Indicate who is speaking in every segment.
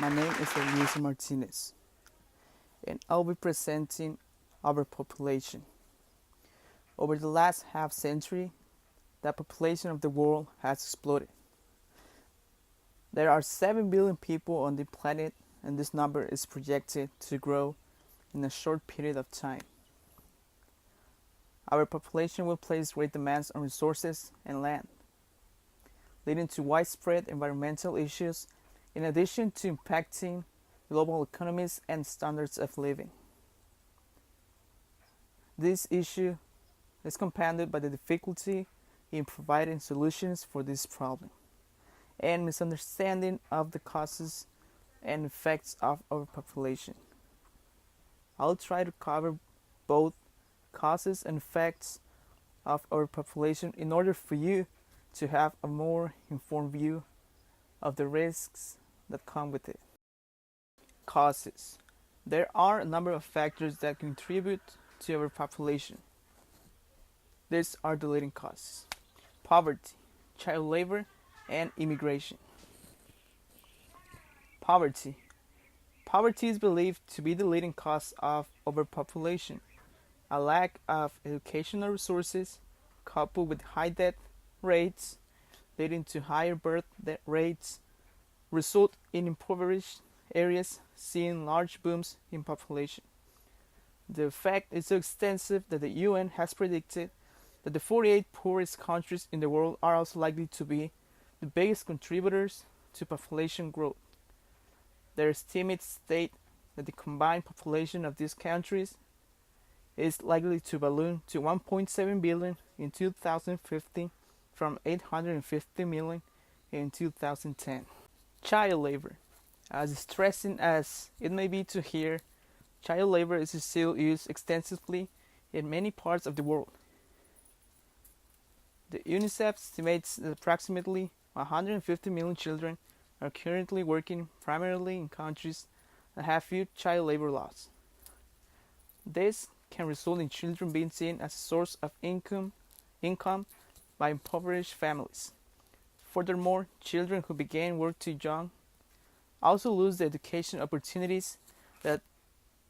Speaker 1: My name is Eliezer Martinez, and I'll be presenting our population. Over the last half century, the population of the world has exploded. There are 7 billion people on the planet, and this number is projected to grow in a short period of time. Our population will place great demands on resources and land, leading to widespread environmental issues in addition to impacting global economies and standards of living. This issue is compounded by the difficulty in providing solutions for this problem and misunderstanding of the causes and effects of overpopulation. I'll try to cover both causes and effects of overpopulation in order for you to have a more informed view of the risks that come with it. Causes. There are a number of factors that contribute to overpopulation. These are the leading causes: poverty, child labor, and immigration. Poverty. Poverty is believed to be the leading cause of overpopulation. A lack of educational resources, coupled with high death rates, leading to higher birth rates, result in impoverished areas seeing large booms in population. The effect is so extensive that the UN has predicted that the 48 poorest countries in the world are also likely to be the biggest contributors to population growth. Their estimates state that the combined population of these countries is likely to balloon to 1.7 billion in 2050 from 850 million in 2010. Child labor. As distressing as it may be to hear, child labor is still used extensively in many parts of the world. The UNICEF estimates that approximately 150 million children are currently working primarily in countries that have few child labor laws. This can result in children being seen as a source of income by impoverished families. Furthermore, children who begin work too young also lose the education opportunities that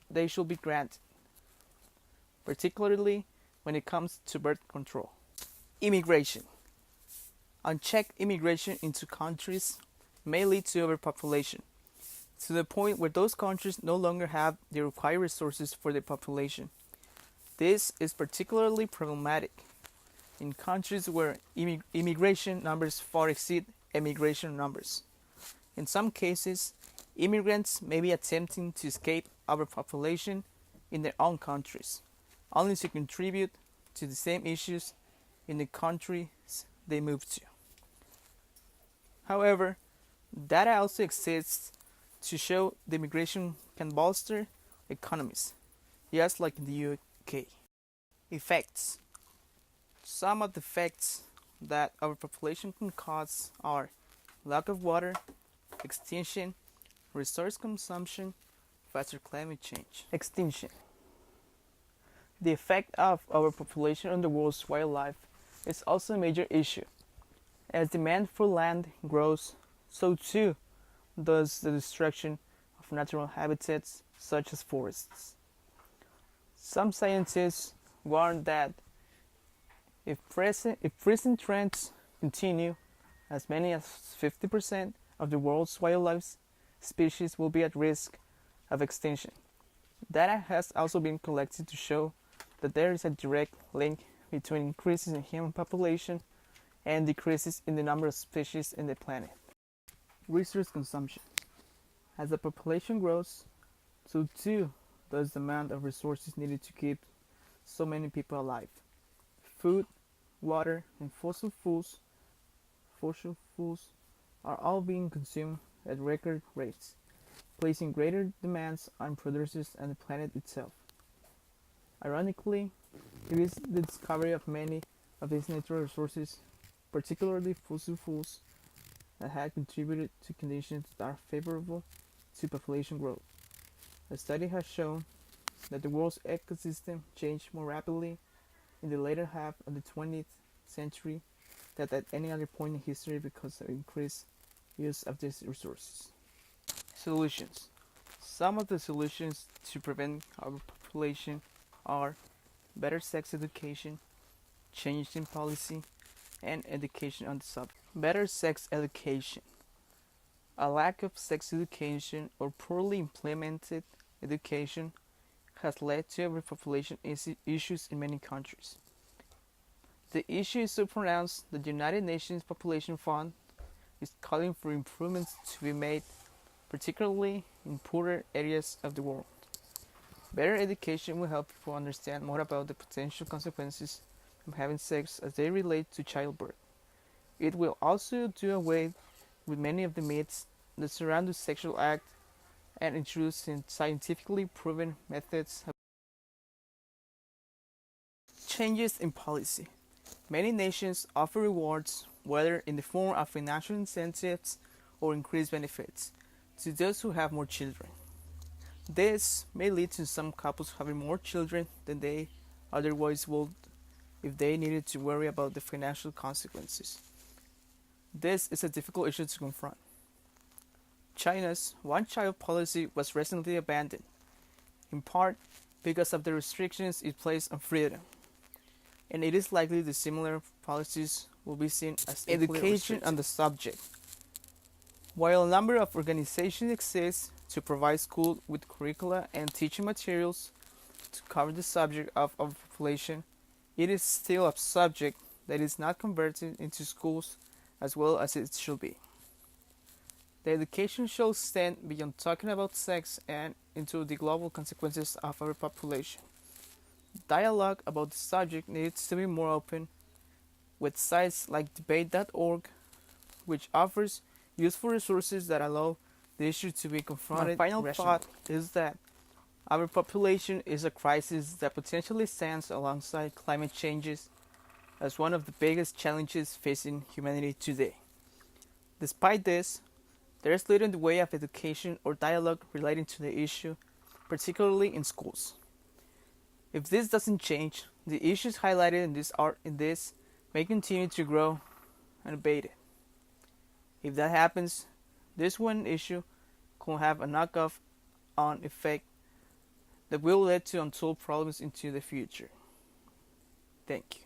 Speaker 1: they should be granted, particularly when it comes to birth control. Immigration. Unchecked immigration into countries may lead to overpopulation, to the point where those countries no longer have the required resources for their population. This is particularly problematic in countries where immigration numbers far exceed emigration numbers. In some cases, immigrants may be attempting to escape overpopulation in their own countries, only to contribute to the same issues in the countries they moved to. However, data also exists to show that immigration can bolster economies, just like in the UK. Effects. Some of the effects that overpopulation can cause are lack of water, extinction, resource consumption, faster climate change. Extinction. The effect of overpopulation on the world's wildlife is also a major issue. As demand for land grows, so too does the destruction of natural habitats such as forests. Some scientists warn that if present trends continue, as many as 50% of the world's wildlife species will be at risk of extinction. Data has also been collected to show that there is a direct link between increases in human population and decreases in the number of species in the planet. Resource consumption. As the population grows, so too does the amount of resources needed to keep so many people alive. Food, water, and fossil fuels are all being consumed at record rates, placing greater demands on producers and the planet itself. Ironically, it is the discovery of many of these natural resources, particularly fossil fuels, that had contributed to conditions that are favorable to population growth. A study has shown that the world's ecosystem changed more rapidly in the later half of the 20th century than at any other point in history because of increased use of these resources. Solutions. Some of the solutions to prevent overpopulation are better sex education, changes in policy, and education on the subject. Better sex education. A lack of sex education or poorly implemented education has led to overpopulation issues in many countries. The issue is so pronounced that the United Nations Population Fund is calling for improvements to be made, particularly in poorer areas of the world. Better education will help people understand more about the potential consequences from having sex as they relate to childbirth. It will also do away with many of the myths that surround the sexual act and introduce scientifically proven methods of changes in policy. Many nations offer rewards, whether in the form of financial incentives or increased benefits, to those who have more children. This may lead to some couples having more children than they otherwise would if they needed to worry about the financial consequences. This is a difficult issue to confront. China's one-child policy was recently abandoned, in part because of the restrictions it placed on freedom, and it is likely that similar policies will be seen as education on the subject. While a number of organizations exist to provide schools with curricula and teaching materials to cover the subject of overpopulation, it is still a subject that is not converted into schools as well as it should be. The education should extend beyond talking about sex and into the global consequences of overpopulation. Dialogue about the subject needs to be more open, with sites like debate.org, which offers useful resources that allow the issue to be confronted. My final thought is that overpopulation is a crisis that potentially stands alongside climate changes as one of the biggest challenges facing humanity today. Despite this, there is little in the way of education or dialogue relating to the issue, particularly in schools. If this doesn't change, the issues highlighted in this may continue to grow unabated. If that happens, this one issue could have a knock-on effect that will lead to untold problems into the future. Thank you.